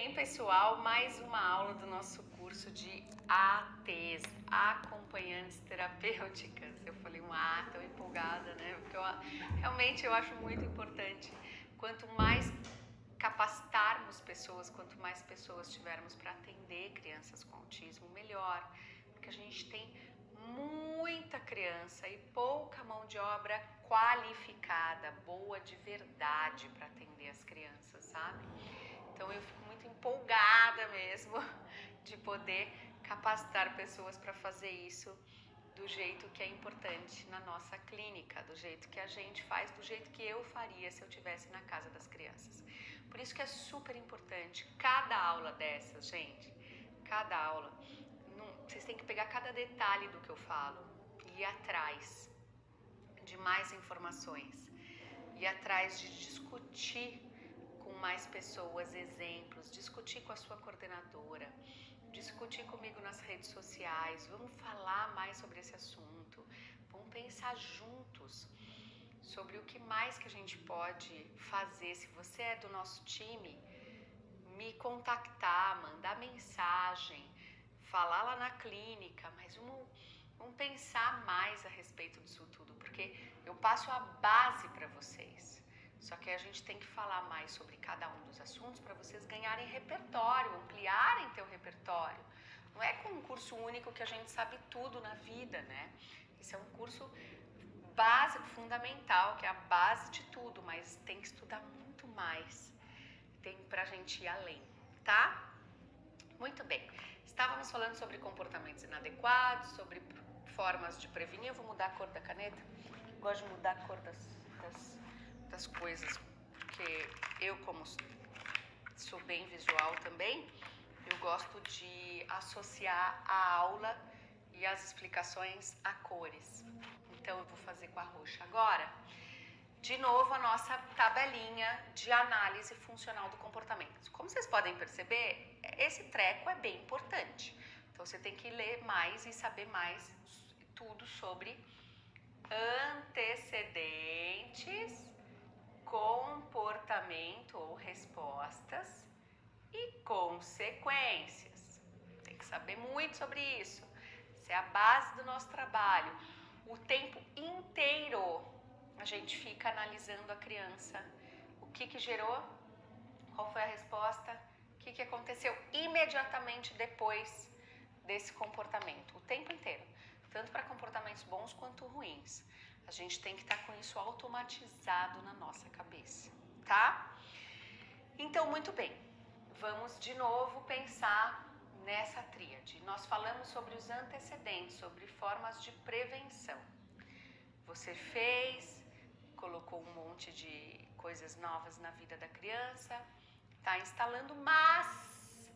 bem, pessoal? Mais uma aula do nosso curso de ATs, Acompanhantes Terapêuticas. Eu falei um A, tão empolgada, né? Porque realmente eu acho muito importante. Quanto mais capacitarmos pessoas, quanto mais pessoas tivermos para atender crianças com autismo, melhor. Porque a gente tem muita criança e pouca mão de obra qualificada, boa de verdade para atender as crianças, sabe? Então eu fico muito empolgada mesmo de poder capacitar pessoas para fazer isso do jeito que é importante na nossa clínica, do jeito que a gente faz, do jeito que eu faria se eu estivesse na casa das crianças. Por isso que é super importante cada aula dessas, gente, cada aula, vocês têm que pegar cada detalhe do que eu falo e ir atrás de mais informações, ir atrás de discutir com mais pessoas, exemplos, discutir com a sua coordenadora, discutir comigo nas redes sociais, vamos falar mais sobre esse assunto, vamos pensar juntos sobre o que mais que a gente pode fazer. Se você é do nosso time, me contactar, mandar mensagem, falar lá na clínica, mas vamos pensar mais a respeito disso tudo, porque eu passo a base para vocês. Só que a gente tem que falar mais sobre cada um dos assuntos para vocês ganharem repertório, ampliarem teu repertório. Não é com um curso único que a gente sabe tudo na vida, né? Esse é um curso básico, fundamental, que é a base de tudo, mas tem que estudar muito mais. Tem pra gente ir além, tá? Muito bem. Estávamos falando sobre comportamentos inadequados, sobre formas de prevenir. Eu vou mudar a cor da caneta. Eu gosto de mudar a cor das coisas, porque eu, como sou bem visual também, eu gosto de associar a aula e as explicações a cores. Então eu vou fazer com a roxa agora. De novo, a nossa tabelinha de análise funcional do comportamento. Como vocês podem perceber, esse treco é bem importante. Então você tem que ler mais e saber mais tudo sobre antecedentes, comportamento ou respostas e consequências. Tem que saber muito sobre isso. Isso é a base do nosso trabalho. O tempo inteiro a gente fica analisando a criança. O que gerou? Qual foi a resposta? O que aconteceu imediatamente depois desse comportamento? O tempo inteiro. Tanto para comportamentos bons quanto ruins. A gente tem que estar com isso automatizado na nossa cabeça, tá? Então, muito bem. Vamos de novo pensar nessa tríade. Nós falamos sobre os antecedentes, sobre formas de prevenção. Você fez, colocou um monte de coisas novas na vida da criança, está instalando, mas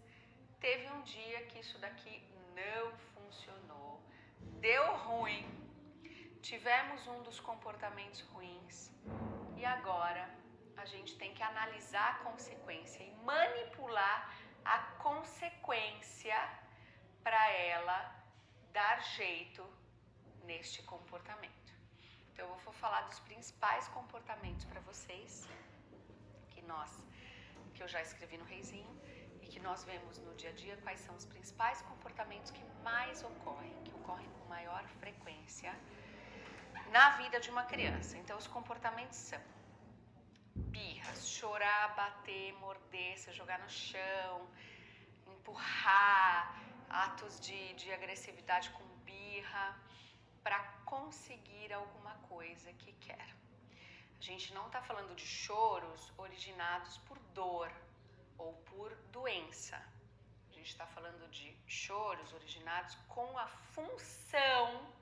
teve um dia que isso daqui não funcionou, deu ruim, tivemos um dos comportamentos ruins e agora a gente tem que analisar a consequência e manipular a consequência para ela dar jeito neste comportamento. Então eu vou falar dos principais comportamentos para vocês que eu já escrevi no reizinho e que nós vemos no dia a dia, quais são os principais comportamentos que mais ocorrem, que ocorrem com maior frequência na vida de uma criança. Então os comportamentos são birras, chorar, bater, morder, se jogar no chão, empurrar, atos de agressividade com birra, para conseguir alguma coisa que quer. A gente não está falando de choros originados por dor ou por doença. A gente está falando de choros originados com a função.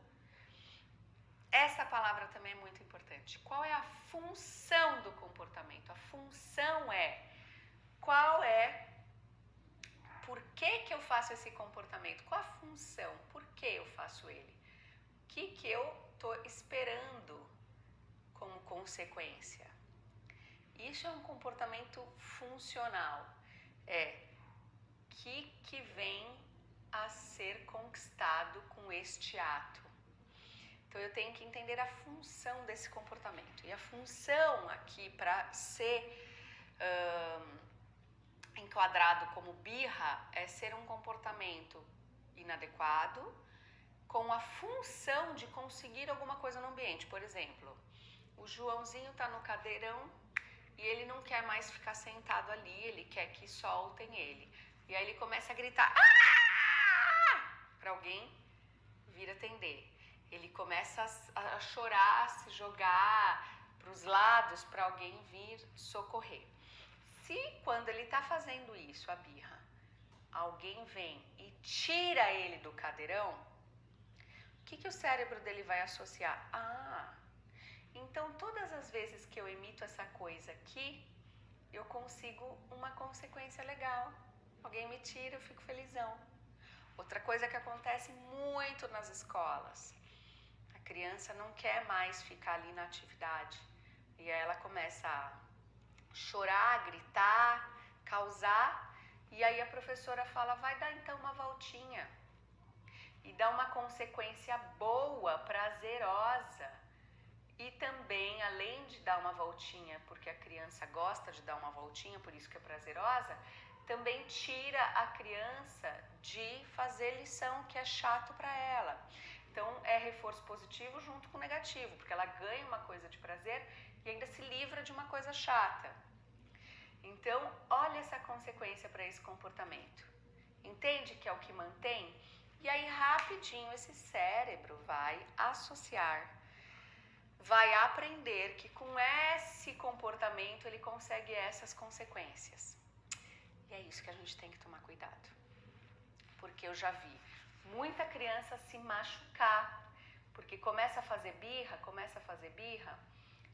Essa palavra também é muito importante. Qual é a função do comportamento? A função é por que eu faço esse comportamento? Qual a função? Por que eu faço ele? O que eu estou esperando como consequência? Isso é um comportamento funcional. Que vem a ser conquistado com este ato. Então eu tenho que entender a função desse comportamento. E a função aqui para ser enquadrado como birra é ser um comportamento inadequado com a função de conseguir alguma coisa no ambiente. Por exemplo, o Joãozinho está no cadeirão e ele não quer mais ficar sentado ali, ele quer que soltem ele. E aí ele começa a gritar para alguém vir atender. Ele começa a chorar, a se jogar para os lados para alguém vir socorrer. Se quando ele está fazendo isso, a birra, alguém vem e tira ele do cadeirão, o que o cérebro dele vai associar? Então todas as vezes que eu emito essa coisa aqui, eu consigo uma consequência legal. Alguém me tira, eu fico felizão. Outra coisa que acontece muito nas escolas, a criança não quer mais ficar ali na atividade. E aí ela começa a chorar, gritar, causar, e aí a professora fala, vai dar então uma voltinha. E dá uma consequência boa, prazerosa. E também, além de dar uma voltinha, porque a criança gosta de dar uma voltinha, por isso que é prazerosa, também tira a criança de fazer lição, que é chato para ela. Então, é reforço positivo junto com negativo, porque ela ganha uma coisa de prazer e ainda se livra de uma coisa chata. Então, olha essa consequência para esse comportamento. Entende que é o que mantém? E aí, rapidinho, esse cérebro vai associar, vai aprender que com esse comportamento ele consegue essas consequências. E é isso que a gente tem que tomar cuidado. Porque eu já vi muita criança se machucar, porque começa a fazer birra,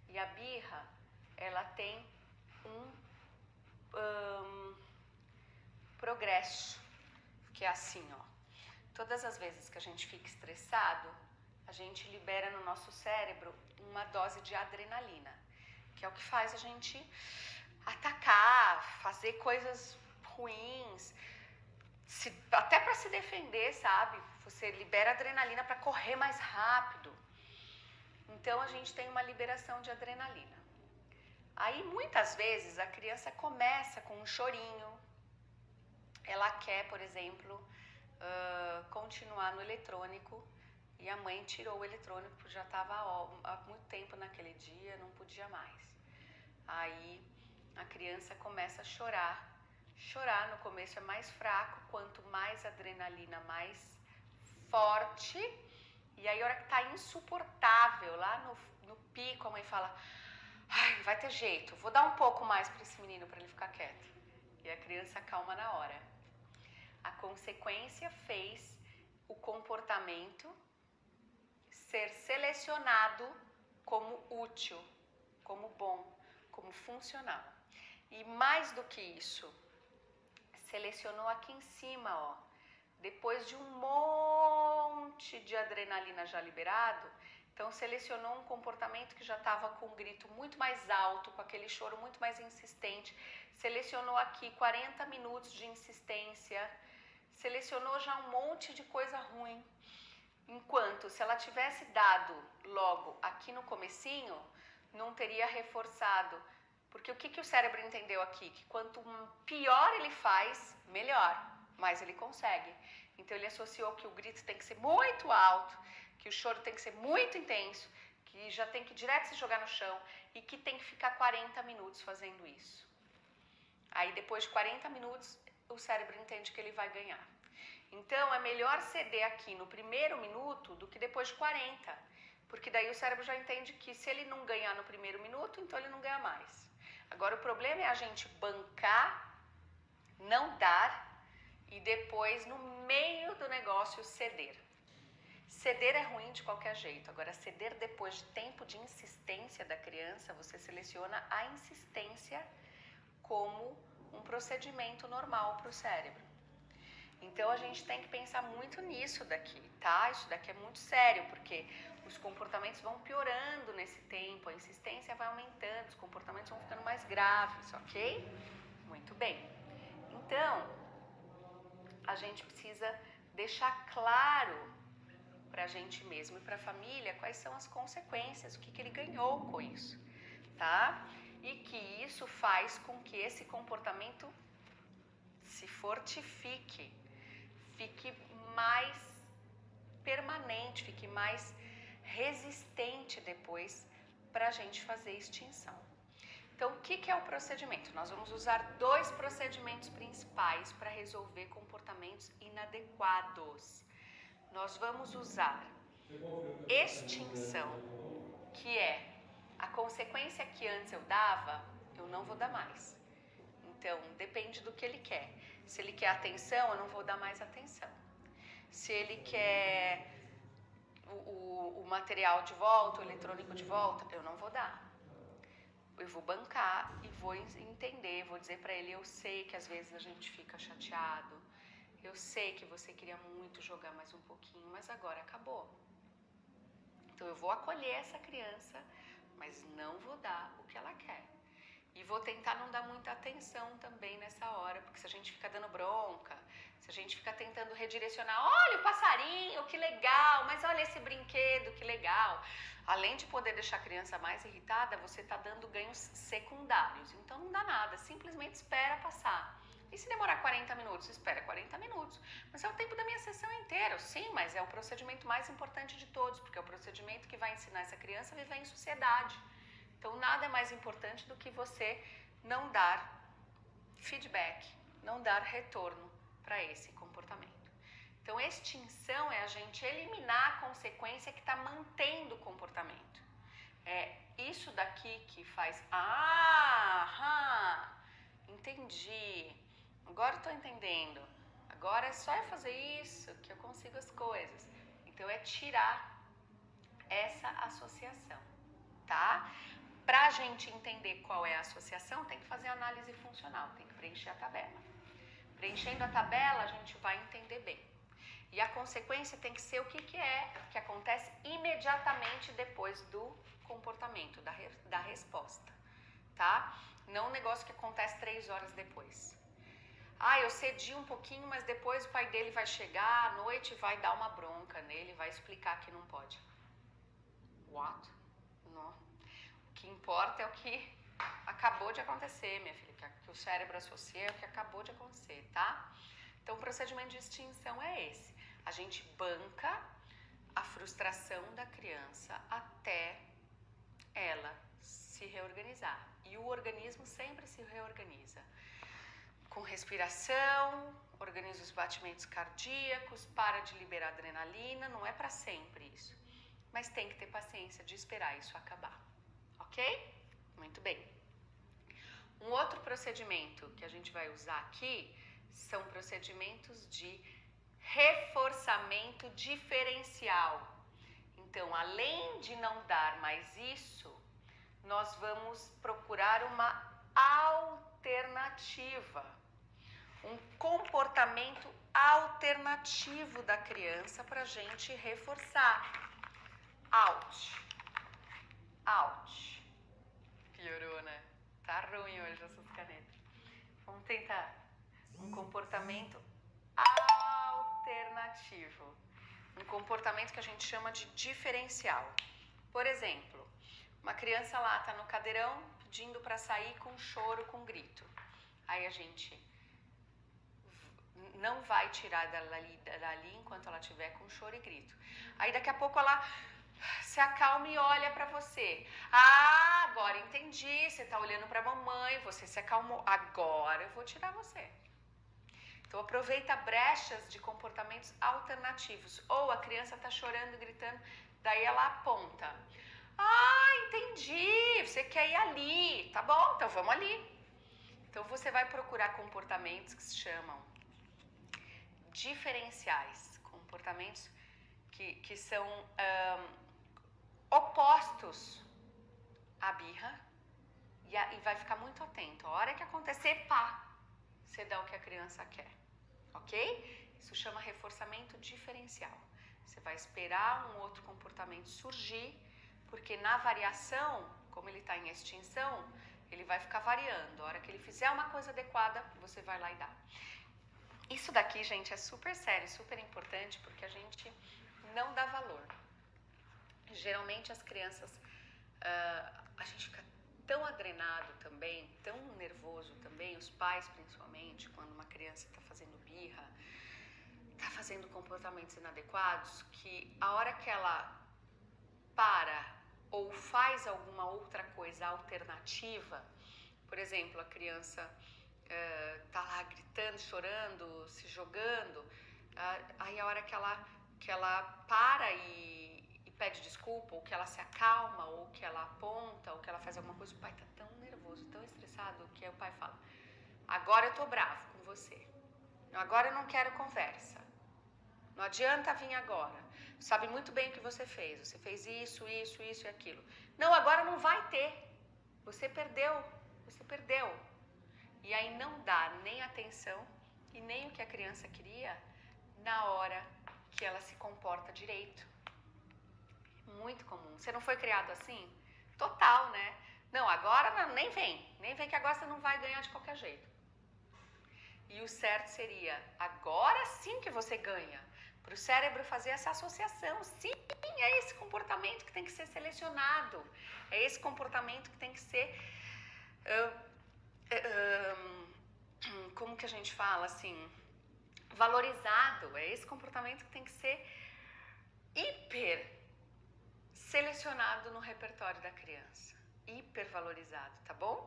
e a birra, ela tem um progresso, que é assim, ó. Todas as vezes que a gente fica estressado, a gente libera no nosso cérebro uma dose de adrenalina, que é o que faz a gente atacar, fazer coisas ruins, até para se defender, sabe? Você libera adrenalina para correr mais rápido. Então a gente tem uma liberação de adrenalina. Aí muitas vezes a criança começa com um chorinho, ela quer, por exemplo, continuar no eletrônico e a mãe tirou o eletrônico porque já estava há muito tempo naquele dia, não podia mais. Aí a criança começa a chorar. Chorar no começo é mais fraco, quanto mais adrenalina, mais forte. E aí a hora que tá insuportável, lá no pico, a mãe fala, ai, vai ter jeito, vou dar um pouco mais para esse menino para ele ficar quieto. E a criança acalma na hora. A consequência fez o comportamento ser selecionado como útil, como bom, como funcional. E mais do que isso, selecionou aqui em cima, ó, depois de um monte de adrenalina já liberado, então selecionou um comportamento que já estava com um grito muito mais alto, com aquele choro muito mais insistente, selecionou aqui 40 minutos de insistência, selecionou já um monte de coisa ruim. Enquanto se ela tivesse dado logo aqui no comecinho, não teria reforçado. Porque o que o cérebro entendeu aqui? Que quanto pior ele faz, melhor, mais ele consegue. Então ele associou que o grito tem que ser muito alto, que o choro tem que ser muito intenso, que já tem que direto se jogar no chão e que tem que ficar 40 minutos fazendo isso. Aí depois de 40 minutos, o cérebro entende que ele vai ganhar. Então é melhor ceder aqui no primeiro minuto do que depois de 40. Porque daí o cérebro já entende que se ele não ganhar no primeiro minuto, então ele não ganha mais. Agora o problema é a gente bancar, não dar e depois no meio do negócio ceder. Ceder é ruim de qualquer jeito. Agora ceder depois de tempo de insistência da criança, você seleciona a insistência como um procedimento normal para o cérebro. Então a gente tem que pensar muito nisso daqui, tá? Isso daqui é muito sério, porque os comportamentos vão piorando nesse tempo, a insistência vai aumentando, os comportamentos vão ficando mais graves, ok? Muito bem. Então, a gente precisa deixar claro para a gente mesmo e para a família quais são as consequências, o que ele ganhou com isso, tá? E que isso faz com que esse comportamento se fortifique, fique mais permanente, fique mais resistente depois para a gente fazer extinção. Então, o que é o procedimento? Nós vamos usar 2 procedimentos principais para resolver comportamentos inadequados. Nós vamos usar extinção, que é a consequência que antes eu dava, eu não vou dar mais. Então, depende do que ele quer. Se ele quer atenção, eu não vou dar mais atenção. Se ele quer o material de volta, o eletrônico de volta, eu não vou dar. Eu vou bancar e vou entender, vou dizer para ele, eu sei que às vezes a gente fica chateado, eu sei que você queria muito jogar mais um pouquinho, mas agora acabou. Então eu vou acolher essa criança, mas não vou dar o que ela quer. E vou tentar não dar muita atenção também nessa hora, porque se a gente fica dando bronca, se a gente fica tentando redirecionar, olha o passarinho, que legal, mas olha esse brinquedo, que legal. Além de poder deixar a criança mais irritada, você está dando ganhos secundários. Então não dá nada, simplesmente espera passar. E se demorar 40 minutos? Espera 40 minutos. Mas é o tempo da minha sessão inteira. Sim, mas é o procedimento mais importante de todos, porque é o procedimento que vai ensinar essa criança a viver em sociedade. Então nada é mais importante do que você não dar feedback, não dar retorno para esse comportamento. Então extinção é a gente eliminar a consequência que está mantendo o comportamento. É isso daqui que faz, entendi, agora estou entendendo, agora é só eu fazer isso que eu consigo as coisas. Então é tirar essa associação, tá? Para a gente entender qual é a associação, tem que fazer análise funcional, tem que preencher a tabela. Preenchendo a tabela, a gente vai entender bem. E a consequência tem que ser o que é, que acontece imediatamente depois do comportamento, da resposta, tá? Não um negócio que acontece 3 horas depois. Eu cedi um pouquinho, mas depois o pai dele vai chegar à noite e vai dar uma bronca nele, vai explicar que não pode. What? Não. O que importa é o que acabou de acontecer, minha filha, que o cérebro associa é o que acabou de acontecer, tá? Então, o procedimento de extinção é esse. A gente banca a frustração da criança até ela se reorganizar. E o organismo sempre se reorganiza. Com respiração, organiza os batimentos cardíacos, para de liberar adrenalina, não é para sempre isso. Mas tem que ter paciência de esperar isso acabar. Ok? Muito bem. Um outro procedimento que a gente vai usar aqui são procedimentos de reforçamento diferencial. Então, além de não dar mais isso, nós vamos procurar uma alternativa, um comportamento alternativo da criança para a gente reforçar. Out. Piorou, né? Tá ruim hoje essas canetas. Vamos tentar um comportamento alternativo. Um comportamento que a gente chama de diferencial. Por exemplo, uma criança lá tá no cadeirão pedindo para sair com choro, com grito. Aí a gente não vai tirar dali enquanto ela tiver com choro e grito. Aí daqui a pouco ela se acalma e olha para você. Agora entendi, você tá olhando para a mamãe, você se acalmou, agora eu vou tirar você. Então aproveita brechas de comportamentos alternativos. Ou a criança tá chorando e gritando, daí ela aponta. Entendi, você quer ir ali, tá bom, então vamos ali. Então você vai procurar comportamentos que se chamam diferenciais, comportamentos que são opostos à birra e vai ficar muito atento. A hora que acontecer, você dá o que a criança quer, ok? Isso chama reforçamento diferencial. Você vai esperar um outro comportamento surgir, porque na variação, como ele está em extinção, ele vai ficar variando. A hora que ele fizer uma coisa adequada, você vai lá e dá. Isso daqui, gente, é super sério, super importante, porque a gente não dá valor. Geralmente as crianças, a gente fica tão adrenado também, tão nervoso também, os pais principalmente, quando uma criança está fazendo birra, está fazendo comportamentos inadequados, que a hora que ela para ou faz alguma outra coisa alternativa, por exemplo, a criança tá lá gritando, chorando, se jogando, aí a hora que ela para e pede desculpa, ou que ela se acalma, ou que ela aponta, ou que ela faz alguma coisa, o pai tá tão nervoso, tão estressado, que aí o pai fala: agora eu tô bravo com você, agora eu não quero conversa, não adianta vir agora, sabe muito bem o que você fez isso, isso, isso e aquilo. Não, agora não vai ter, você perdeu. E aí não dá nem atenção e nem o que a criança queria na hora que ela se comporta direito. Muito comum. Você não foi criado assim? Total, né? Não, agora nem vem que agora você não vai ganhar de qualquer jeito. E o certo seria, agora sim que você ganha. Para o cérebro fazer essa associação. Sim, é esse comportamento que tem que ser selecionado. É esse comportamento que tem que ser... como que a gente fala assim? Valorizado. É esse comportamento que tem que ser hiper selecionado no repertório da criança. Hiper valorizado, tá bom?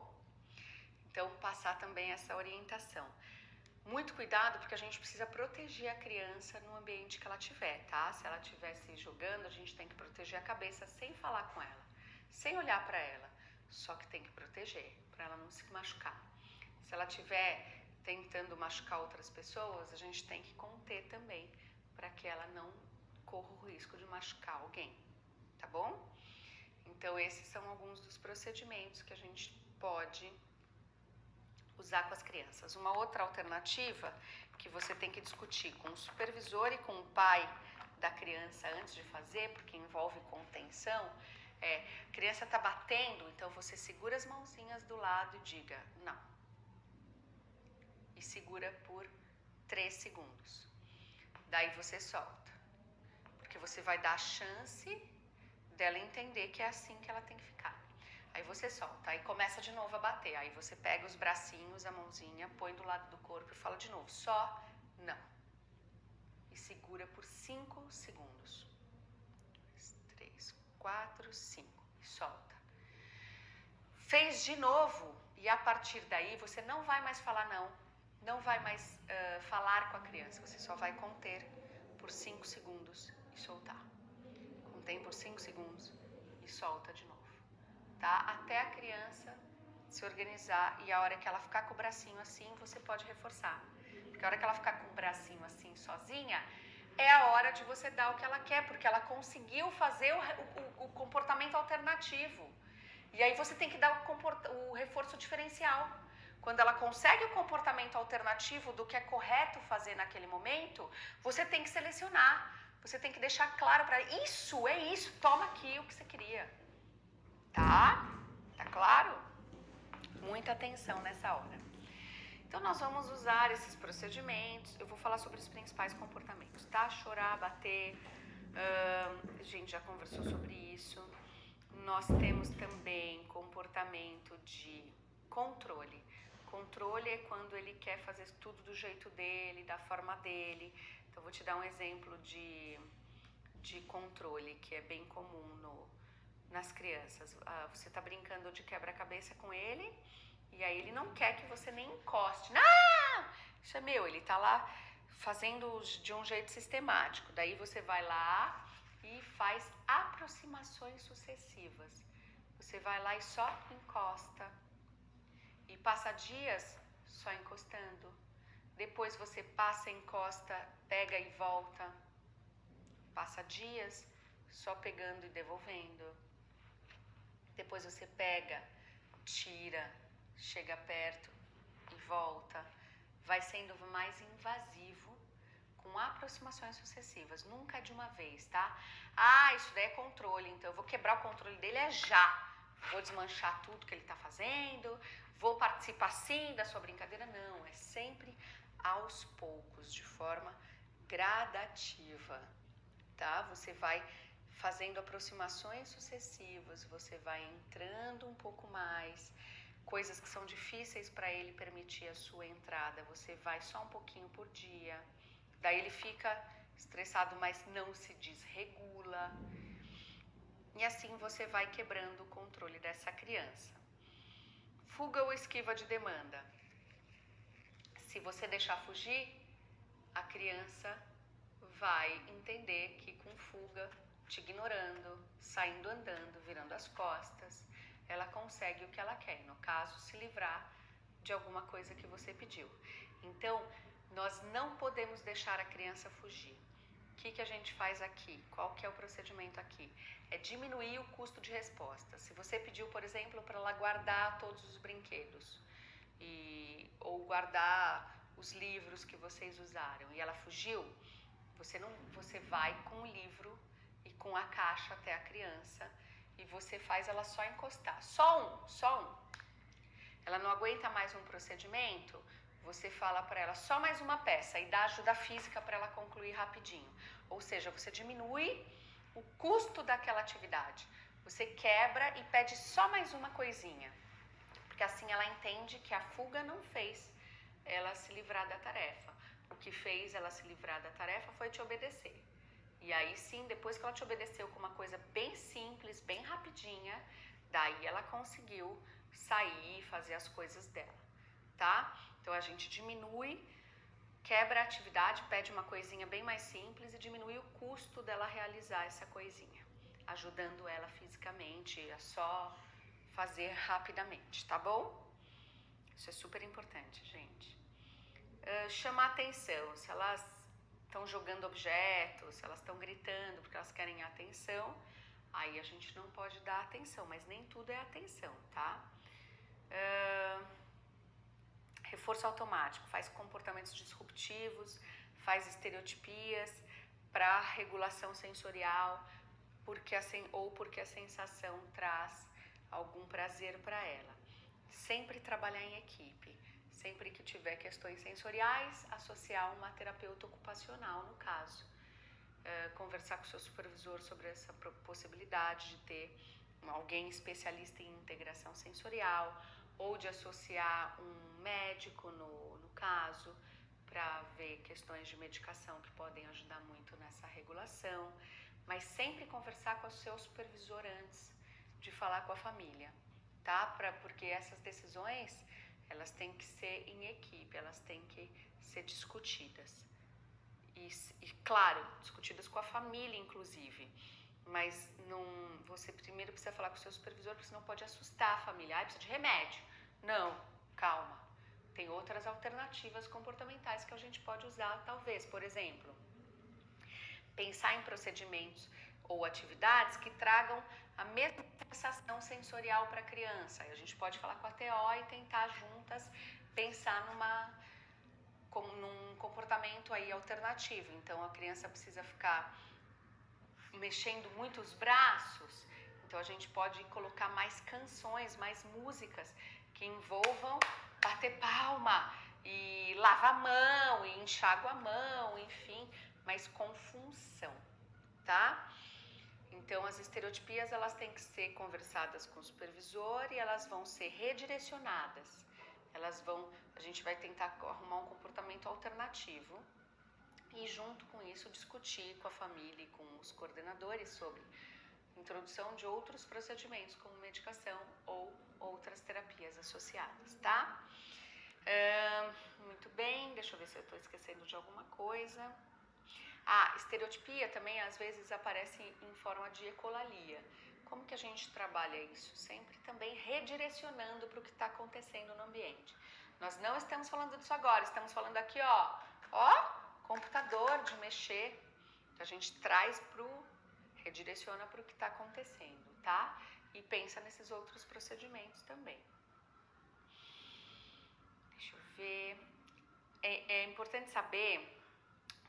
Então, passar também essa orientação. Muito cuidado, porque a gente precisa proteger a criança no ambiente que ela tiver, tá? Se ela estiver se jogando, a gente tem que proteger a cabeça sem falar com ela, sem olhar para ela. Só que tem que proteger, para ela não se machucar. Se ela estiver tentando machucar outras pessoas, a gente tem que conter também, para que ela não corra o risco de machucar alguém, tá bom? Então, esses são alguns dos procedimentos que a gente pode usar com as crianças. Uma outra alternativa que você tem que discutir com o supervisor e com o pai da criança antes de fazer, porque envolve contenção, a criança está batendo, então você segura as mãozinhas do lado e diga não. E segura por 3 segundos. Daí você solta, porque você vai dar a chance dela entender que é assim que ela tem que ficar. Aí você solta, aí começa de novo a bater. Aí você pega os bracinhos, a mãozinha, põe do lado do corpo e fala de novo, só não. E segura por 5 segundos. 2, 3, 4, 5. E solta. Fez de novo e a partir daí você não vai mais falar não. Não vai mais falar com a criança. Você só vai conter por 5 segundos e soltar. Contém por 5 segundos e solta de novo. Tá? Até a criança se organizar e a hora que ela ficar com o bracinho assim, você pode reforçar. Porque a hora que ela ficar com o bracinho assim sozinha, é a hora de você dar o que ela quer, porque ela conseguiu fazer o comportamento alternativo. E aí você tem que dar o reforço diferencial. Quando ela consegue o comportamento alternativo do que é correto fazer naquele momento, você tem que selecionar. Você tem que deixar claro para ela, isso, é isso, toma aqui o que você queria. Tá? Tá claro? Muita atenção nessa hora. Então, nós vamos usar esses procedimentos. Eu vou falar sobre os principais comportamentos, tá? Chorar, bater, a gente já conversou sobre isso. Nós temos também comportamento de controle. Controle é quando ele quer fazer tudo do jeito dele, da forma dele. Então, vou te dar um exemplo de controle, que é bem comum nas crianças. Você está brincando de quebra-cabeça com ele e aí ele não quer que você nem encoste. Não! Isso é meu, ele está lá fazendo de um jeito sistemático. Daí você vai lá e faz aproximações sucessivas. Você vai lá e só encosta. E passa dias só encostando. Depois você passa, encosta, pega e volta. Passa dias só pegando e devolvendo. Depois você pega, tira, chega perto e volta. Vai sendo mais invasivo com aproximações sucessivas. Nunca é de uma vez, tá? Isso daí é controle, então eu vou quebrar o controle dele já. Vou desmanchar tudo que ele está fazendo, vou participar sim da sua brincadeira. Não, é sempre aos poucos, de forma gradativa, tá? Você vai fazendo aproximações sucessivas, você vai entrando um pouco mais, coisas que são difíceis para ele permitir a sua entrada, você vai só um pouquinho por dia, daí ele fica estressado, mas não se desregula, e assim você vai quebrando o controle dessa criança. Fuga ou esquiva de demanda. Se você deixar fugir, a criança vai entender que com fuga, te ignorando, saindo andando, virando as costas, ela consegue o que ela quer, no caso, se livrar de alguma coisa que você pediu. Então, nós não podemos deixar a criança fugir. O que a gente faz aqui? Qual que é o procedimento aqui? É diminuir o custo de resposta. Se você pediu, por exemplo, para ela guardar todos os brinquedos, ou guardar os livros que vocês usaram e ela fugiu, você vai com o livro e com a caixa até a criança e você faz ela só encostar, só um. Ela não aguenta mais um procedimento, você fala para ela só mais uma peça e dá ajuda física para ela concluir rapidinho. Ou seja, você diminui o custo daquela atividade. Você quebra e pede só mais uma coisinha. Porque assim ela entende que a fuga não fez ela se livrar da tarefa. O que fez ela se livrar da tarefa foi te obedecer. E aí sim, depois que ela te obedeceu com uma coisa bem simples, bem rapidinha, daí ela conseguiu sair e fazer as coisas dela, tá? Então a gente diminui, quebra a atividade, pede uma coisinha bem mais simples e diminui o custo dela realizar essa coisinha, ajudando ela fisicamente a só fazer rapidamente, tá bom? Isso é super importante, gente. Chamar atenção, se elas estão jogando objetos, se elas estão gritando porque elas querem atenção, aí a gente não pode dar atenção, mas nem tudo é atenção, tá? Reforço automático, faz comportamentos disruptivos, faz estereotipias para regulação sensorial, porque a sensação traz algum prazer para ela. Sempre trabalhar em equipe. Sempre que tiver questões sensoriais, associar uma terapeuta ocupacional, no caso. Conversar com o seu supervisor sobre essa possibilidade de ter alguém especialista em integração sensorial ou de associar um médico no caso, para ver questões de medicação que podem ajudar muito nessa regulação. Mas sempre conversar com o seu supervisor antes de falar com a família, tá? Porque essas decisões, elas têm que ser em equipe, elas têm que ser discutidas. E claro, discutidas com a família, inclusive. Mas você primeiro precisa falar com o seu supervisor, porque senão pode assustar a família. Precisa de remédio. Não, calma. Tem outras alternativas comportamentais que a gente pode usar, talvez. Por exemplo, pensar em procedimentos ou atividades que tragam a mesma sensação sensorial para a criança. E a gente pode falar com a TO e tentar juntas pensar num comportamento aí alternativo. Então a criança precisa ficar mexendo muito os braços, então a gente pode colocar mais canções, mais músicas que envolvam bater palma e lavar a mão e enxágua a mão, enfim, mas com função, tá? Então as estereotipias, elas têm que ser conversadas com o supervisor e elas vão ser redirecionadas. A gente vai tentar arrumar um comportamento alternativo e junto com isso discutir com a família e com os coordenadores sobre introdução de outros procedimentos como medicação ou outras terapias associadas, tá? Muito bem, deixa eu ver se eu estou esquecendo de alguma coisa. Estereotipia também às vezes aparece em forma de ecolalia. Como que a gente trabalha isso? Sempre também redirecionando para o que está acontecendo no ambiente. Nós não estamos falando disso agora, estamos falando aqui, computador, de mexer. Então, a gente redireciona para o que está acontecendo, tá? E pensa nesses outros procedimentos também. Deixa eu ver. É importante saber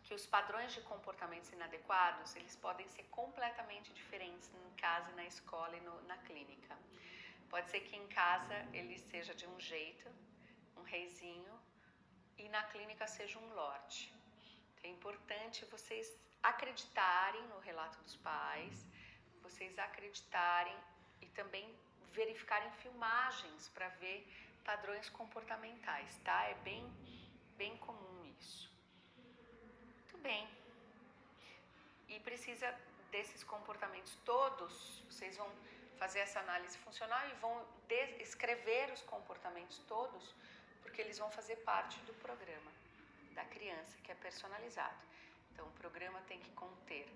que os padrões de comportamentos inadequados, eles podem ser completamente diferentes em casa, na escola e na clínica. Pode ser que em casa ele seja de um jeito, um reizinho, e na clínica seja um lorde. É importante vocês acreditarem no relato dos pais, vocês acreditarem e também verificarem filmagens para ver padrões comportamentais, tá? É bem comum isso. Muito bem. E precisa desses comportamentos todos, vocês vão fazer essa análise funcional e vão escrever os comportamentos todos, porque eles vão fazer parte do programa da criança, que é personalizado. Então, o programa tem que conter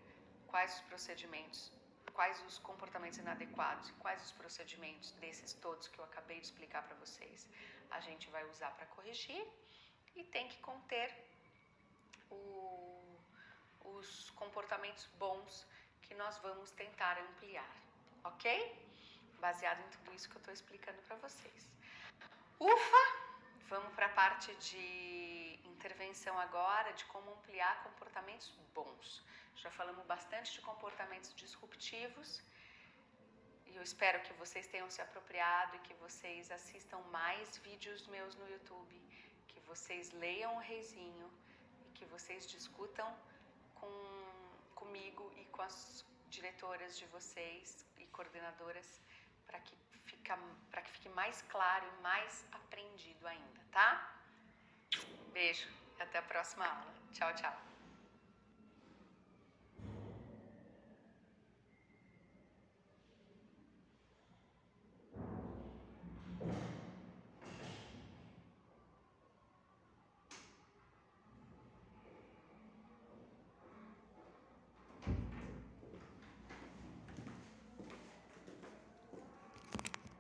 quais os procedimentos, quais os comportamentos inadequados e quais os procedimentos desses todos que eu acabei de explicar para vocês a gente vai usar para corrigir, e tem que conter os comportamentos bons que nós vamos tentar ampliar, ok? Baseado em tudo isso que eu estou explicando para vocês. Ufa! Vamos para a parte de intervenção agora, de como ampliar comportamentos bons. Já falamos bastante de comportamentos disruptivos e eu espero que vocês tenham se apropriado e que vocês assistam mais vídeos meus no YouTube, que vocês leiam o Reizinho e que vocês discutam comigo e com as diretoras de vocês e coordenadoras para que fique mais claro e mais aprendido ainda, tá? Beijo, até a próxima aula. Tchau, tchau.